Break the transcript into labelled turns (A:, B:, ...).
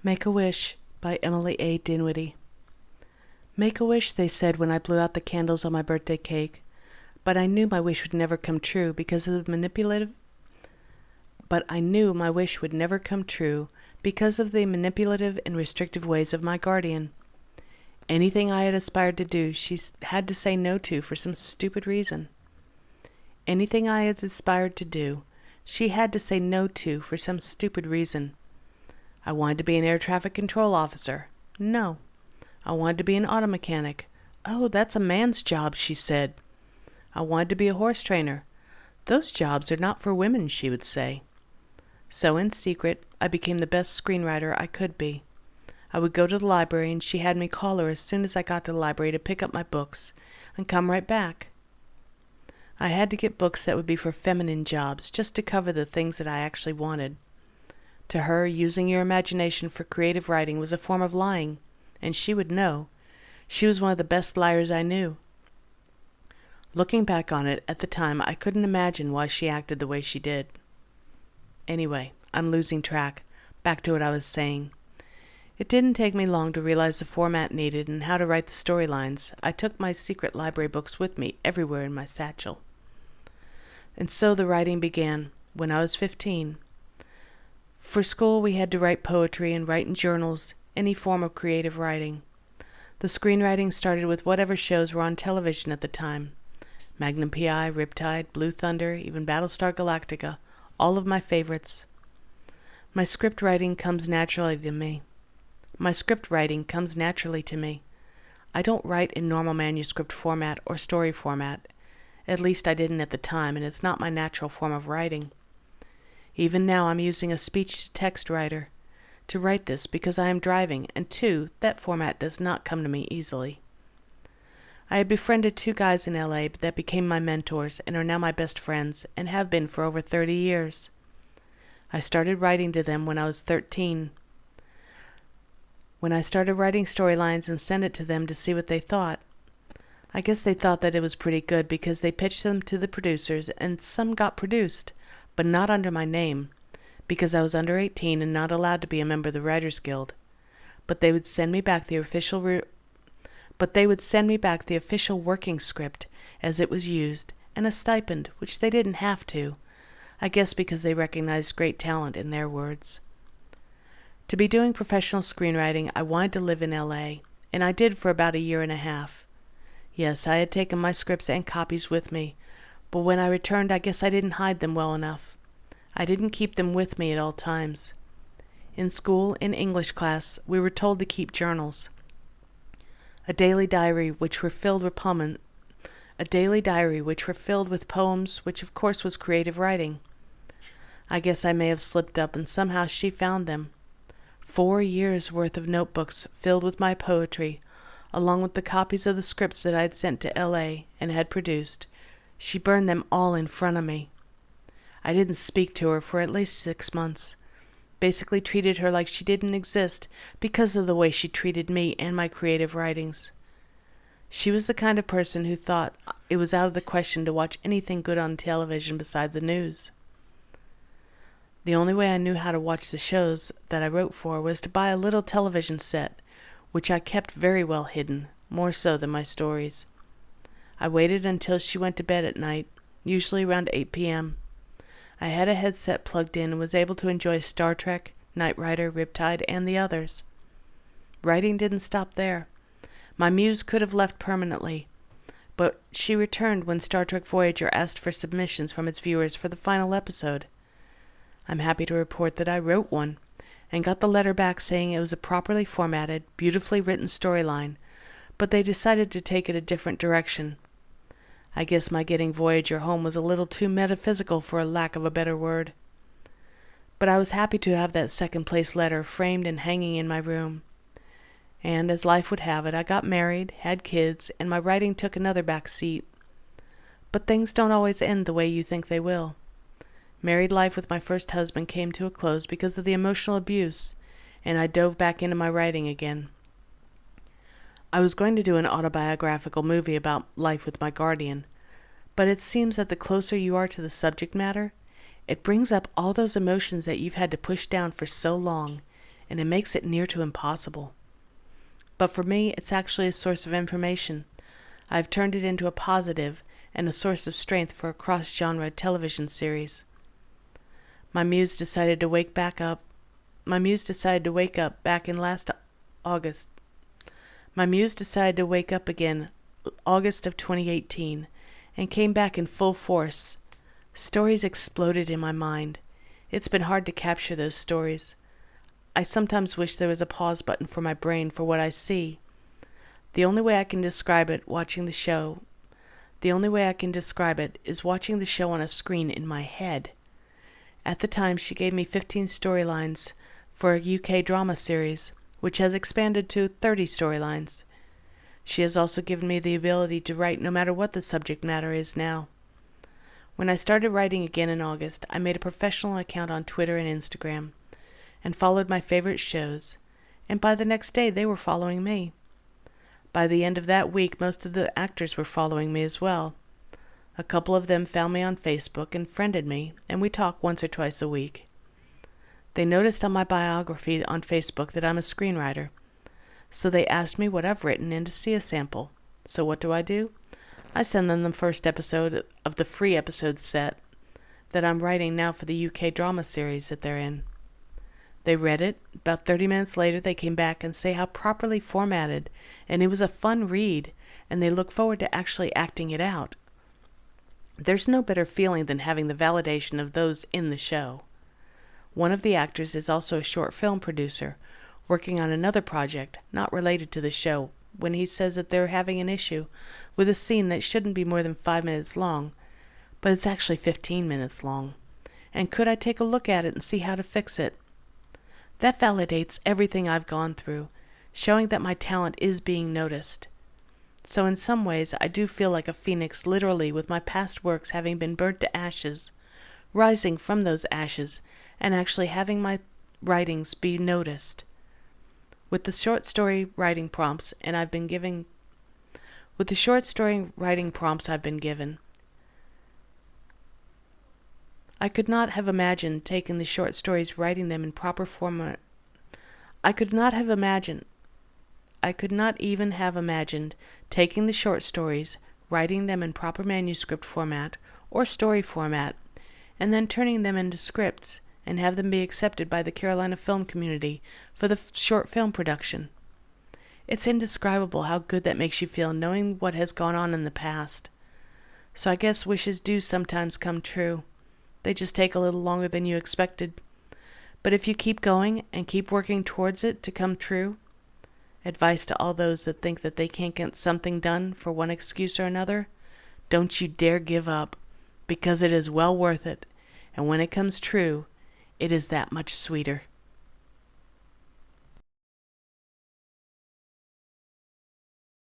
A: Make-A-Wish by Emily A. Dinwiddie. Make a wish, they said when I blew out the candles on my birthday cake, but I knew my wish would never come true because of the manipulative and restrictive ways of my guardian. Anything I had aspired to do, she had to say no to for some stupid reason. Anything I had aspired to do, she had to say no to for some stupid reason. I wanted to be an air traffic control officer. No. I wanted to be an auto mechanic. Oh, that's a man's job, she said. I wanted to be a horse trainer. Those jobs are not for women, she would say. So in secret, I became the best screenwriter I could be. I would go to the library and she had me call her as soon as I got to the library to pick up my books and come right back. I had to get books that would be for feminine jobs, just to cover the things that I actually wanted. To her, using your imagination for creative writing was a form of lying, and she would know. She was one of the best liars I knew. Looking back on it, at the time, I couldn't imagine why she acted the way she did. Anyway, I'm losing track. Back to what I was saying. It didn't take me long to realize the format needed and how to write the storylines. I took my secret library books with me everywhere in my satchel. And so the writing began, when I was 15. For school, we had to write poetry and write in journals, any form of creative writing. The screenwriting started with whatever shows were on television at the time. Magnum P.I., Riptide, Blue Thunder, even Battlestar Galactica, all of my favorites. My script writing comes naturally to me. I don't write in normal manuscript format or story format. At least I didn't at the time, and it's not my natural form of writing. Even now I'm using a speech-to-text writer to write this because I am driving, and 2, that format does not come to me easily. I had befriended 2 guys in L.A. that became my mentors and are now my best friends, and have been for over 30 years. I started writing to them when I was 13. When I started writing storylines and sent it to them to see what they thought. I guess they thought that it was pretty good because they pitched them to the producers, and some got produced, but not under my name, because I was under 18 and not allowed to be a member of the Writers Guild. But they would send me back the official working script as it was used, and a stipend, which they didn't have to, I guess because they recognized great talent in their words. To be doing professional screenwriting, I wanted to live in L.A., and I did for about a year and a half. Yes, I had taken my scripts and copies with me, but when I returned, I guess I didn't hide them well enough. I didn't keep them with me at all times. In school, in English class, we were told to keep journals. A daily diary which were filled with poems, which of course was creative writing. I guess I may have slipped up, and somehow she found them. 4 years' worth of notebooks filled with my poetry, along with the copies of the scripts that I had sent to L.A. and had produced. She burned them all in front of me. I didn't speak to her for at least 6 months. Basically treated her like she didn't exist because of the way she treated me and my creative writings. She was the kind of person who thought it was out of the question to watch anything good on television beside the news. The only way I knew how to watch the shows that I wrote for was to buy a little television set, which I kept very well hidden, more so than my stories. I waited until she went to bed at night, usually around 8 p.m. I had a headset plugged in and was able to enjoy Star Trek, Knight Rider, Riptide, and the others. Writing didn't stop there. My muse could have left permanently, but she returned when Star Trek Voyager asked for submissions from its viewers for the final episode. I'm happy to report that I wrote one, and got the letter back saying it was a properly formatted, beautifully written storyline, but they decided to take it a different direction. I guess my getting Voyager home was a little too metaphysical for a lack of a better word. But I was happy to have that second-place letter framed and hanging in my room. And as life would have it, I got married, had kids, and my writing took another back seat. But things don't always end the way you think they will. Married life with my first husband came to a close because of the emotional abuse, and I dove back into my writing again. I was going to do an autobiographical movie about life with my guardian, but it seems that the closer you are to the subject matter, it brings up all those emotions that you've had to push down for so long, and it makes it near to impossible. But for me, it's actually a source of information. I've turned it into a positive and a source of strength for a cross-genre television series. My muse decided to wake up back in last August. My muse decided to wake up again August of 2018 and came back in full force. Stories exploded in my mind. It's been hard to capture those stories. I sometimes wish there was a pause button for my brain for what I see. The only way I can describe it is watching the show on a screen in my head. At the time, she gave me 15 storylines for a UK drama series, which has expanded to 30 storylines. She has also given me the ability to write no matter what the subject matter is now. When I started writing again in August, I made a professional account on Twitter and Instagram, and followed my favorite shows, and by the next day they were following me. By the end of that week, most of the actors were following me as well. A couple of them found me on Facebook and friended me, and we talk once or twice a week. They noticed on my biography on Facebook that I'm a screenwriter, so they asked me what I've written and to see a sample. So what do? I send them the first episode of the free episode set that I'm writing now for the UK drama series that they're in. They read it. About 30 minutes later, they came back and say how properly formatted, and it was a fun read, and they look forward to actually acting it out. There's no better feeling than having the validation of those in the show. One of the actors is also a short film producer, working on another project, not related to the show, when he says that they're having an issue with a scene that shouldn't be more than 5 minutes long, but it's actually 15 minutes long. And could I take a look at it and see how to fix it? That validates everything I've gone through, showing that my talent is being noticed. So in some ways, I do feel like a phoenix, literally, with my past works having been burnt to ashes, rising from those ashes, and actually having my writings be noticed. With the short story writing prompts I've been given, I could not have imagined taking the short stories, writing them in proper format. I could not even have imagined taking the short stories, writing them in proper manuscript format or story format, and then turning them into scripts and have them be accepted by the Carolina film community for the short film production. It's indescribable how good that makes you feel knowing what has gone on in the past. So I guess wishes do sometimes come true. They just take a little longer than you expected. But if you keep going and keep working towards it to come true, advice to all those that think that they can't get something done for one excuse or another, don't you dare give up, because it is well worth it, and when it comes true, it is that much sweeter.